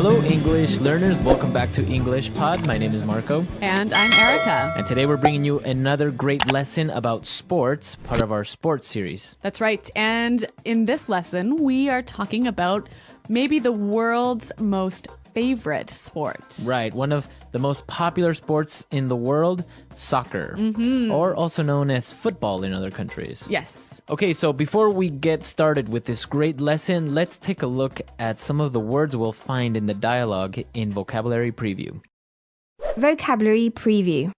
Hello, English learners. Welcome back to English Pod. My name is Marco. And I'm Erica. And today we're bringing you another great lesson about sports, part of our sports series. That's right. And in this lesson, we are talking about maybe the world's most favorite sport. Right. One of the most popular sports in the world, soccer, or also known as football in other countries. Yes. Okay, so before we get started with this great lesson, let's take a look at some of the words we'll find in the dialogue in Vocabulary Preview. Vocabulary Preview.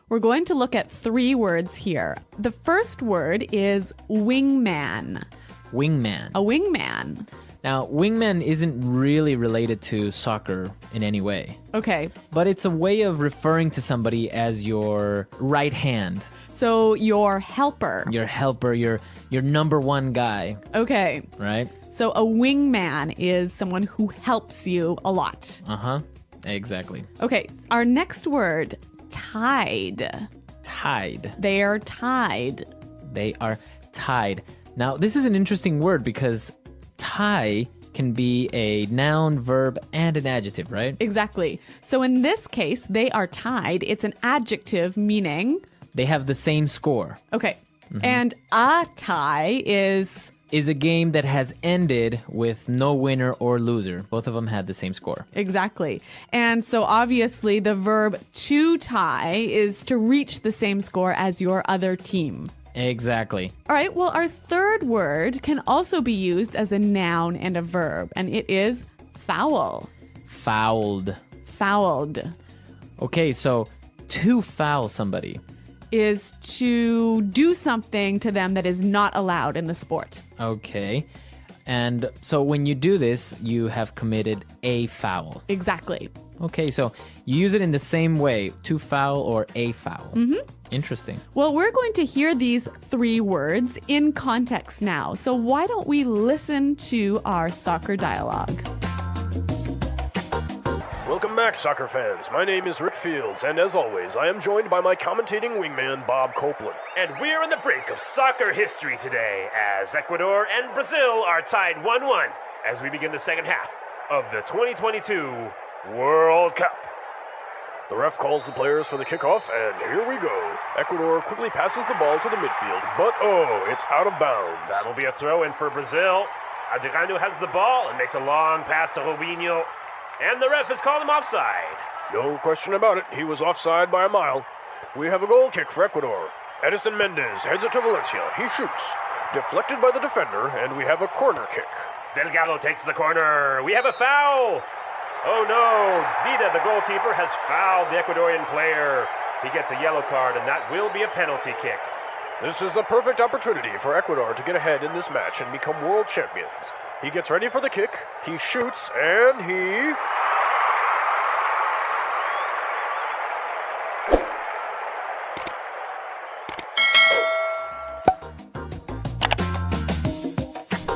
We're going to look at 3 words here. The first word is wingman. Wingman. A wingman. Now, wingman isn't really related to soccer in any way. Okay. But it's a way of referring to somebody as your right hand. So your helper. Your helper, your number one guy. Okay. Right? So a wingman is someone who helps you a lot. Uh-huh. Exactly. Okay. Our next word, tied. Tied. They are tied. They are tied. Now, this is an interesting word because tie can be a noun, verb, and an adjective, right? Exactly. So in this case, they are tied. It's an adjective meaning... They have the same score. Okay. And a tie is... Is a game that has ended with no winner or loser. Both of them had the same score. Exactly. And so obviously the verb to tie is to reach the same score as your other team. Exactly. All right. Well, our third word can also be used as a noun and a verb, and it is foul. Fouled. Fouled. Okay, so to foul somebody is to do something to them that is not allowed in the sport. Okay. And so when you do this, you have committed a foul. Exactly. Okay, so you use it in the same way, to foul or a foul. Interesting. Well, we're going to hear these 3 words in context now. So why don't we listen to our soccer dialogue? Welcome back, soccer fans. My name is Rick Fields, and as always, I am joined by my commentating wingman, Bob Copeland. And we're on the brink of soccer history today, as Ecuador and Brazil are tied 1-1 as we begin the second half of the 2022 World Cup. The ref calls the players for the kickoff, and here we go. Ecuador quickly passes the ball to the midfield, but it's out of bounds. That'll be a throw-in for Brazil. Adriano has the ball and makes a long pass to Robinho. And the ref has called him offside. No question about it, he was offside by a mile. We have a goal kick for Ecuador. Edison Mendez heads it to Valencia. He shoots. Deflected by the defender, and we have a corner kick. Delgado takes the corner. We have a foul. Oh no, Dida, the goalkeeper, has fouled the Ecuadorian player. He gets a yellow card, and that will be a penalty kick. This is the perfect opportunity for Ecuador to get ahead in this match and become world champions. He gets ready for the kick, he shoots, and he...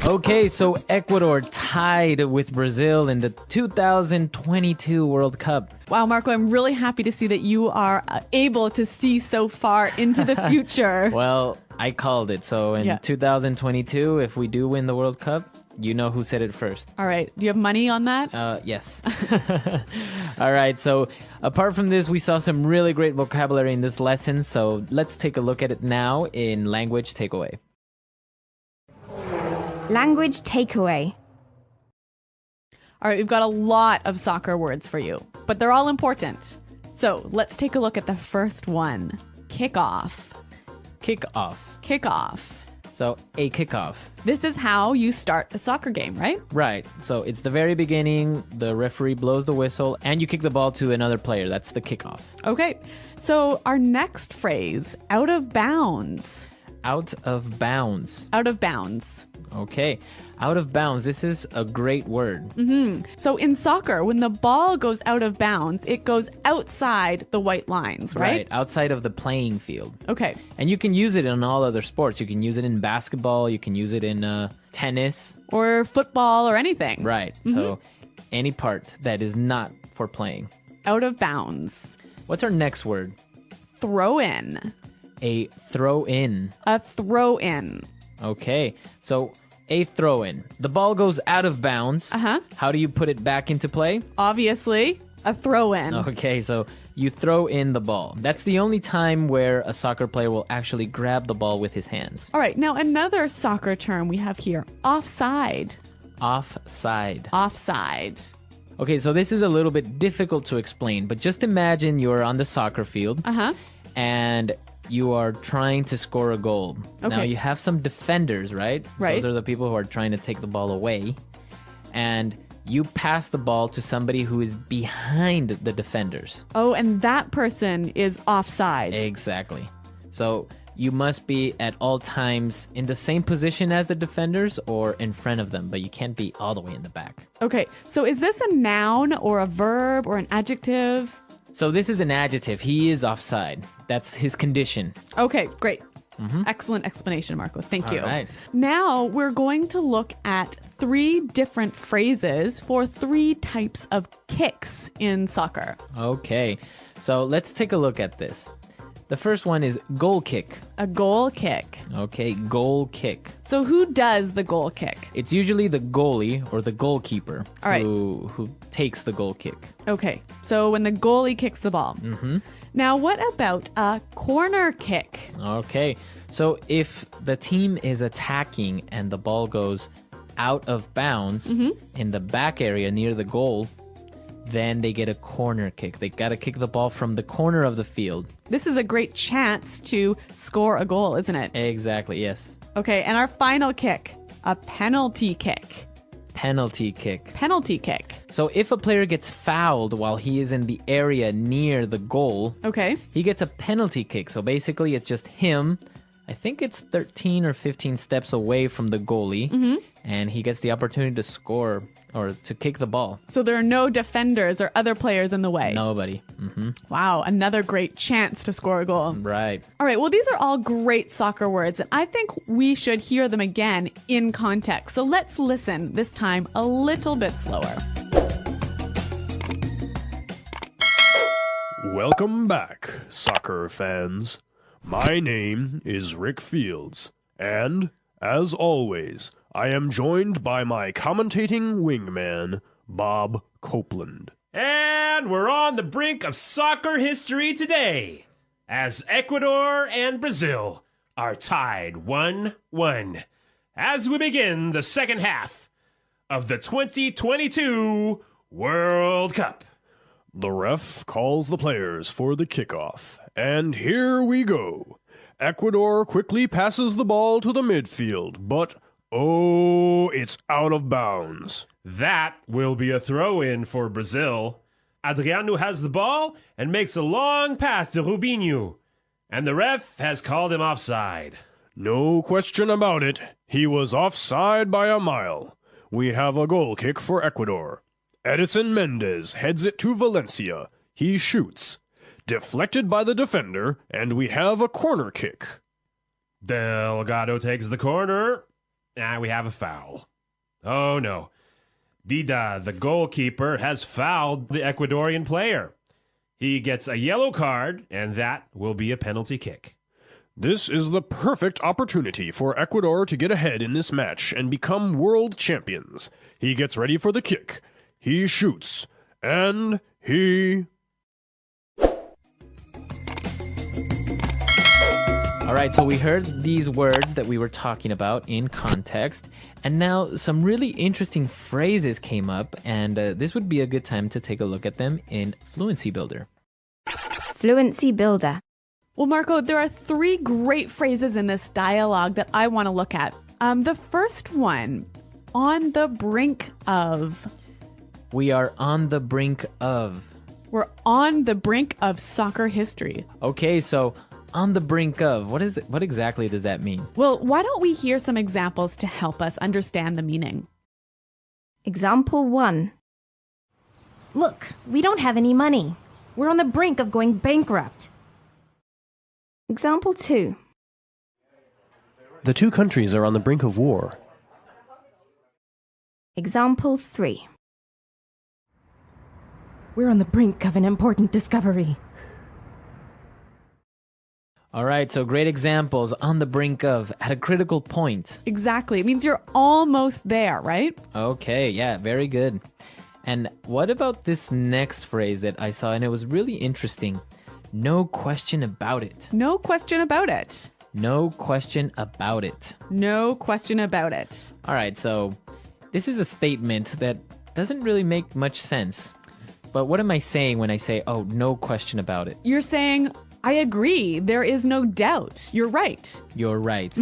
Okay, so Ecuador tied with Brazil in the 2022 World Cup. Wow, Marco, I'm really happy to see that you are able to see so far into the future. Well, I called it. So in 2022, if we do win the World Cup, you know who said it first. All right. Do you have money on that? Yes. All right. So apart from this, we saw some really great vocabulary in this lesson. So let's take a look at it now in Language Takeaway. Language Takeaway. All right. We've got a lot of soccer words for you, but they're all important. So let's take a look at the first one. Kickoff. Kickoff. Kickoff. So a kickoff. This is how you start a soccer game, right? Right. So it's the very beginning, the referee blows the whistle, and you kick the ball to another player. That's the kickoff. Okay. So our next phrase, out of bounds. Out of bounds. Out of bounds. Okay. Out of bounds. This is a great word. So in soccer, when the ball goes out of bounds, it goes outside the white lines, right? Outside of the playing field. Okay. And you can use it in all other sports. You can use it in basketball. You can use it in tennis. Or football or anything. Right. So any part that is not for playing. Out of bounds. What's our next word? Throw in. A throw in. A throw in. Okay. So A throw-in. The ball goes out of bounds. Uh-huh. How do you put it back into play? Obviously, a throw-in. Okay, so you throw in the ball. That's the only time where a soccer player will actually grab the ball with his hands. All right, now another soccer term we have here, offside. Offside. Offside. Okay, so this is a little bit difficult to explain, but just imagine you're on the soccer field Uh-huh. and you are trying to score a goal. Now Okay. you have some defenders, right? Right. Those are the people who are trying to take the ball away. And you pass the ball to somebody who is behind the defenders. Oh, and that person is offside. Exactly. So you must be at all times in the same position as the defenders or in front of them, but you can't be all the way in the back. Okay, so is this a noun or a verb or an adjective? So this is an adjective. He is offside. That's his condition. Okay, great. Excellent explanation, Marco. Thank you. All right. Now we're going to look at 3 different phrases for 3 types of kicks in soccer. Okay. So let's take a look at this. The first one is goal kick. A goal kick. Okay, goal kick. So who does the goal kick? It's usually the goalie or the goalkeeper All right. who takes the goal kick. Okay, so when the goalie kicks the ball. Now, what about a corner kick? Okay, so if the team is attacking and the ball goes out of bounds in the back area near the goal, then they get a corner kick. They got to kick the ball from the corner of the field. This is a great chance to score a goal, isn't it? Exactly, yes. Okay, and our final kick, a penalty kick. Penalty kick. Penalty kick. So if a player gets fouled while he is in the area near the goal, Okay. he gets a penalty kick. So basically it's just him. I think it's 13 or 15 steps away from the goalie, and he gets the opportunity to score or to kick the ball. So there are no defenders or other players in the way. Nobody. Wow, another great chance to score a goal. Right. All right, well, these are all great soccer words, and I think we should hear them again in context. So let's listen, this time a little bit slower. Welcome back, soccer fans. My name is Rick Fields, and, as always, I am joined by my commentating wingman, Bob Copeland. And we're on the brink of soccer history today, as Ecuador and Brazil are tied 1-1 as we begin the second half of the 2022 World Cup. The ref calls the players for the kickoff, and here we go. Ecuador quickly passes the ball to the midfield, but oh, it's out of bounds. That will be a throw-in for Brazil. Adriano has the ball and makes a long pass to Rubinho, and the ref has called him offside. No question about it. He was offside by a mile. We have a goal kick for Ecuador. Edison Mendez heads it to Valencia. He shoots. Deflected by the defender, and we have a corner kick. Delgado takes the corner. We have a foul. Oh no. Dida, the goalkeeper, has fouled the Ecuadorian player. He gets a yellow card, and that will be a penalty kick. This is the perfect opportunity for Ecuador to get ahead in this match and become world champions. He gets ready for the kick. He shoots. And he... All right, so we heard these words that we were talking about in context, and now some really interesting phrases came up, and this would be a good time to take a look at them in Fluency Builder. Fluency Builder. Well, Marco, there are 3 great phrases in this dialogue that I want to look at. The first one, on the brink of. We are on the brink of. We're on the brink of soccer history. Okay, so on the brink of, what is it? What exactly does that mean? Well, why don't we hear some examples to help us understand the meaning? Example 1. Look, we don't have any money. We're on the brink of going bankrupt. Example 2. The two countries are on the brink of war. Example 3. We're on the brink of an important discovery. All right, so great examples. On the brink of, at a critical point. Exactly. It means you're almost there, right? Okay, yeah, very good. And what about this next phrase that I saw, and it was really interesting? No question about it. No question about it. No question about it. No question about it. All right, so this is a statement that doesn't really make much sense. But what am I saying when I say, oh, no question about it? You're saying, I agree. There is no doubt. You're right. You're right.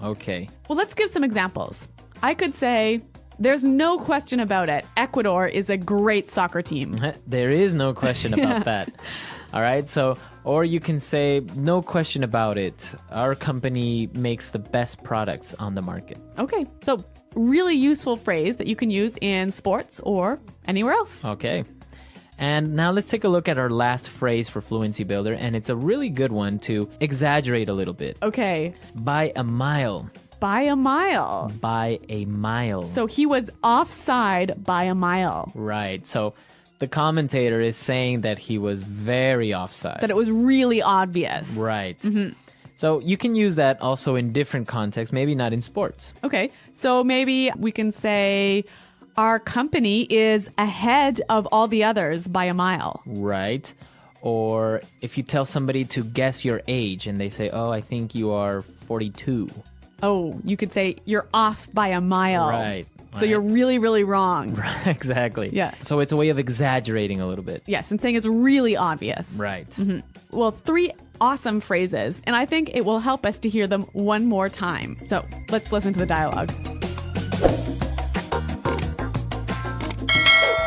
Okay. Well, let's give some examples. I could say, there's no question about it. Ecuador is a great soccer team. There is no question about that. All right, so, or you can say, no question about it. Our company makes the best products on the market. Okay, so really useful phrase that you can use in sports or anywhere else. Okay. And now let's take a look at our last phrase for Fluency Builder, and it's a really good one to exaggerate a little bit. Okay. By a mile. By a mile. By a mile. So he was offside by a mile. Right. So the commentator is saying that he was very offside. That it was really obvious. Right. So you can use that also in different contexts, maybe not in sports. Okay. So maybe we can say our company is ahead of all the others by a mile. Right. Or if you tell somebody to guess your age and they say, oh, I think you are 42. Oh, you could say you're off by a mile. Right. So you're really, really wrong. Right, exactly. Yeah. So it's a way of exaggerating a little bit. Yes, and saying it's really obvious. Right. Well, 3 awesome phrases, and I think it will help us to hear them one more time. So let's listen to the dialogue.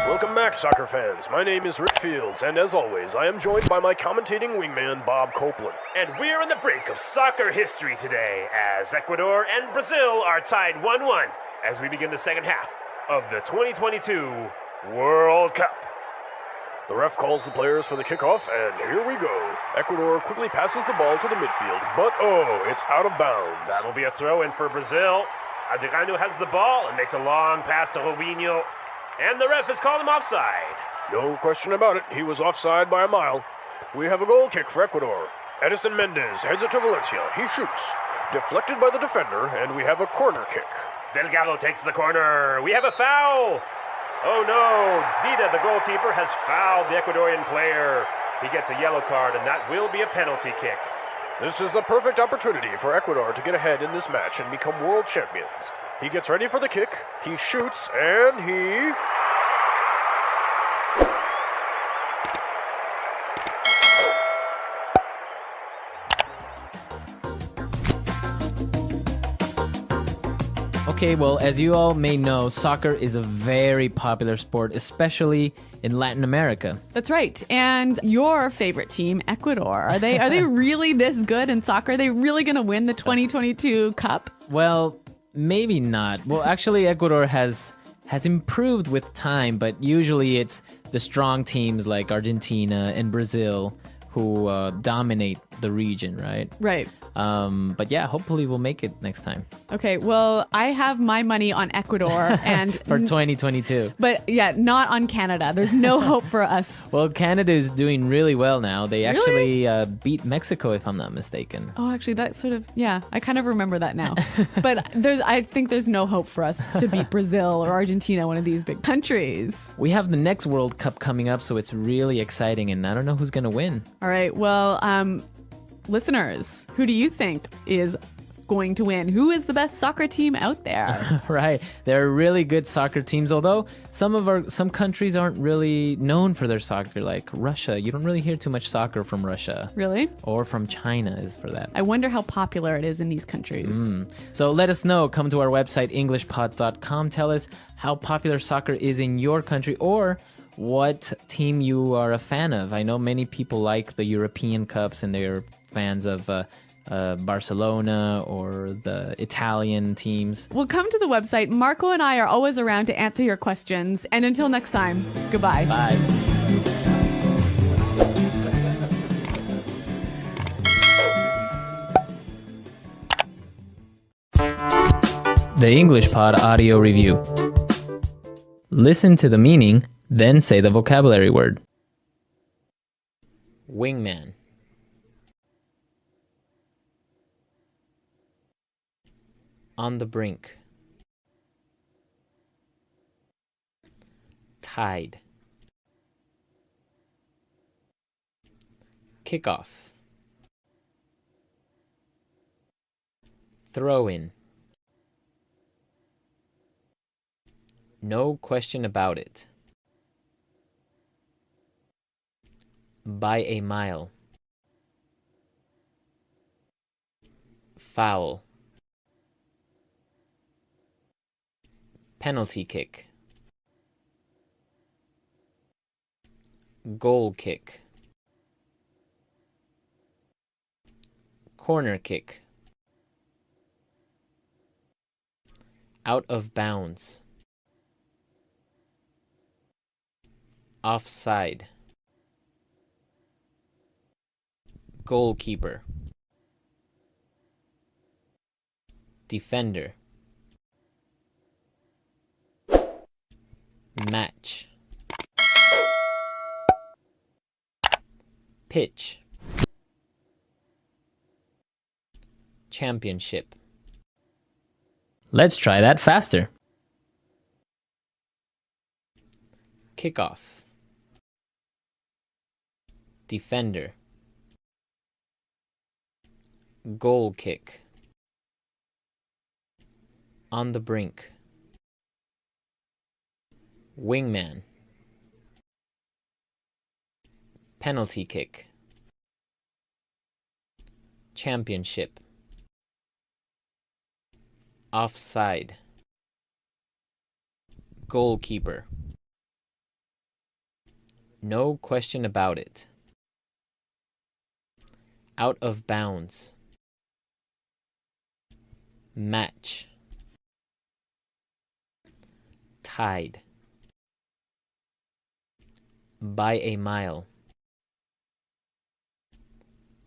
Welcome back, soccer fans. My name is Rick Fields, and as always, I am joined by my commentating wingman, Bob Copeland. And we're on the brink of soccer history today as Ecuador and Brazil are tied 1-1 as we begin the second half of the 2022 World Cup. The ref calls the players for the kickoff, and here we go. Ecuador quickly passes the ball to the midfield, but oh, it's out of bounds. That'll be a throw-in for Brazil. Adriano has the ball and makes a long pass to Robinho. And the ref has called him offside. No question about it, he was offside by a mile. We have a goal kick for Ecuador. Edison Mendez heads it to Valencia. He shoots. Deflected by the defender, and we have a corner kick. Delgado takes the corner. We have a foul. Oh no, Dida, the goalkeeper, has fouled the Ecuadorian player. He gets a yellow card, and that will be a penalty kick. This is the perfect opportunity for Ecuador to get ahead in this match and become world champions. He gets ready for the kick, he shoots, and he... Okay, well, as you all may know, soccer is a very popular sport, especially in Latin America. That's right. And your favorite team, Ecuador, are they really this good in soccer? Are they really going to win the 2022 Cup? Well, maybe not. Well, actually, Ecuador has improved with time, but usually it's the strong teams like Argentina and Brazil who dominate the region, right? Right. But yeah, hopefully we'll make it next time. Okay, well, I have my money on Ecuador and For 2022. but yeah, not on Canada. There's no hope for us. Well, Canada is doing really well now. They actually beat Mexico, if I'm not mistaken. Oh, actually, that sort of, yeah, I kind of remember that now. But I think there's no hope for us to beat Brazil or Argentina, one of these big countries. We have the next World Cup coming up, so it's really exciting, and I don't know who's going to win. All right, well, listeners, who do you think is going to win? Who is the best soccer team out there? Right. There are really good soccer teams, although some countries aren't really known for their soccer, like Russia. You don't really hear too much soccer from Russia. Really? Or from China, is for that. I wonder how popular it is in these countries. So let us know. Come to our website, englishpod.com. Tell us how popular soccer is in your country, or what team you are a fan of. I know many people like the European Cups and they're fans of Barcelona or the Italian teams. Well, come to the website. Marco and I are always around to answer your questions. And until next time, goodbye. Bye. The English Pod Audio Review. Listen to the meaning, then say the vocabulary word. Wingman. On the brink. Tied. Kickoff. Throw in. No question about it. By a mile. Foul. Penalty kick. Goal kick. Corner kick. Out of bounds. Offside. Goalkeeper. Defender. Match. Pitch. Championship. Let's try that faster. Kickoff. Defender. Goal kick. On the brink. Wingman. Penalty kick. Championship. Offside. Goalkeeper. No question about it. Out of bounds. Match. Tied. By a mile.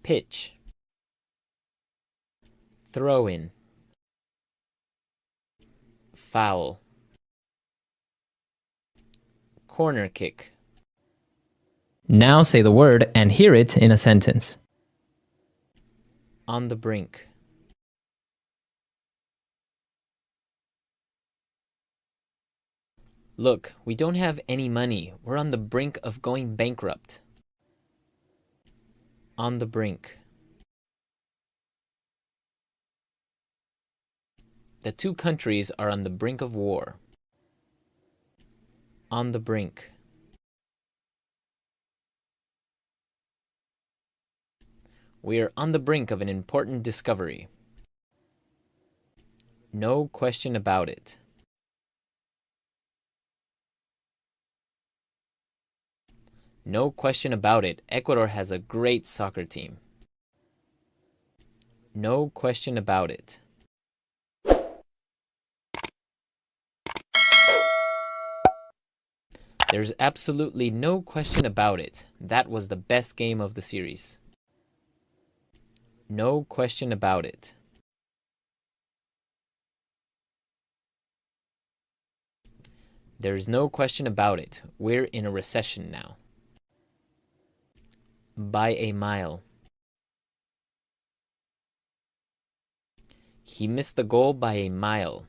Pitch. Throw in. Foul. Corner kick. Now say the word and hear it in a sentence. On the brink. Look, we don't have any money. We're on the brink of going bankrupt. On the brink. The two countries are on the brink of war. On the brink. We are on the brink of an important discovery. No question about it. No question about it, Ecuador has a great soccer team. No question about it. There's absolutely no question about it. That was the best game of the series. No question about it. There's no question about it. We're in a recession now. By a mile. He missed the goal by a mile.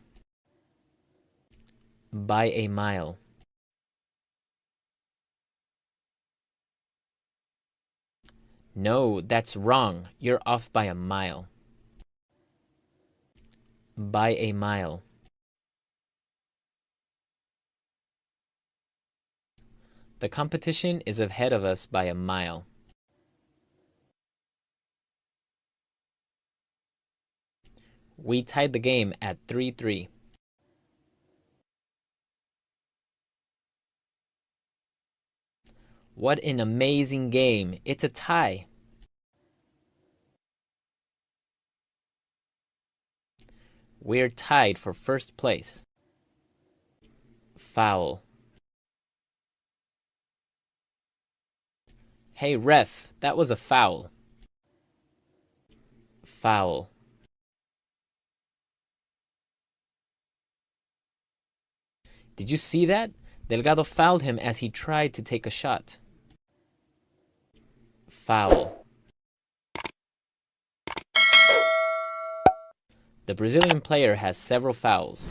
By a mile. No, that's wrong. You're off by a mile. By a mile. The competition is ahead of us by a mile. We tied the game at 3-3. What an amazing game. It's a tie. We're tied for first place. Foul. Hey, ref, that was a foul. Foul. Did you see that? Delgado fouled him as he tried to take a shot. Foul. The Brazilian player has several fouls.